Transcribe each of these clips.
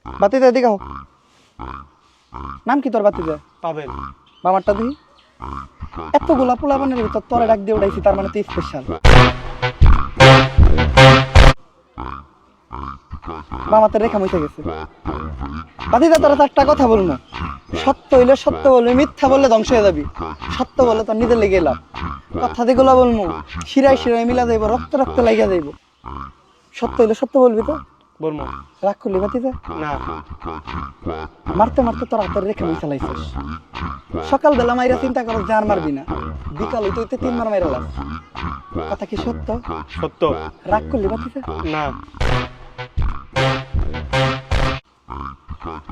বাতিজা এদিকে আও। নাম কি তোর বাতিজা? পাবেন। মামারটা দেখি। এতগুলা পোলাপানের ভিতর তোরে ডাক দিয়ে উঠাইছি, তার মানে তুই স্পেশাল। মামাতে রেখা মুইতে গেছে। বাতিজা তোরা চারটা কথা বলবো। সত্য হইলে সত্য বলবি, মিথ্যা বললে ধ্বংস হয়ে যাবি। সত্য বলে তোর নিজে লেগে এলাম, কথা যেগুলো বলবো শিরায় শিরায় মিলা যাইব, রক্ত রক্ত লাগিয়া যাইব। সত্য হইলে সত্য বলবি তো? বলবো। রাগ করলি বাতিজা? না। মারতে মারতে তোর হাতের রেখা মুই চালাইছিস। সকালবেলা মাইরা চিন্তা করো যে আর মারবি না, বিকাল হইতে হইতে 3 বার মাইরা লাস। কথা কি সত্য? সত্য। রাগ করলি বাতিজা? না।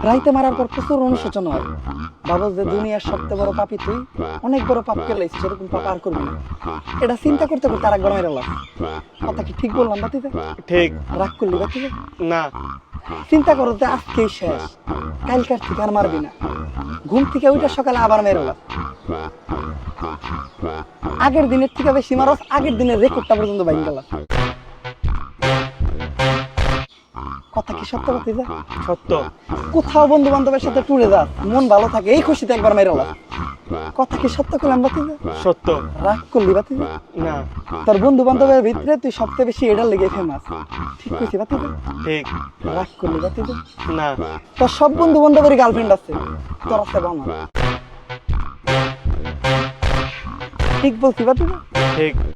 রাইতে মারার পর প্রচুর অনুশোচনা হয়, ভাবো যে দুনিয়ার সবচেয়ে বড় পাপী তুই, অনেক বড় পাপ করে লাইছিস, এরকম পাপ আর করবি না। এটা চিন্তা করতে করতে আর একবার মাইরা লাস। কথা কি ঠিক বললাম বাতিজা? ঠিক। রাগ করলি বাতিজা? না। চিন্তা করো যে আজকেই শেষ, কালকার থেকে আর মারবি না। ঘুম থেকে ওইটা সকালে আবার মেরে লাস। আগের দিনের থেকে বেশি মারস, আগের দিনের রেকর্ডটা পর্যন্ত বাইন গেলাম। কথা কি সত্য বাতিজা? সত্য। কোথাও বন্ধু বান্ধবের সাথে টুরে যা, মন ভালো থাকে, এই খুশিতে একবার মেরে লাস। কথা কি সত্য করলাম বাতিজা? সত্য। রাগ করলি বাতিজা? না। তোর বন্ধু বান্ধবের ভিতরে তুই সবচেয়ে বেশি এটার লেগে ফেমাস, ঠিক কইছি বাতিজা? ঠিক। রাগ করলি বাতিজা? না। তোর সব বন্ধু বান্ধবের গার্লফ্রেন্ড আছে, তোর আছে বামা। ঠিক বলছি বাতিজা? ঠিক।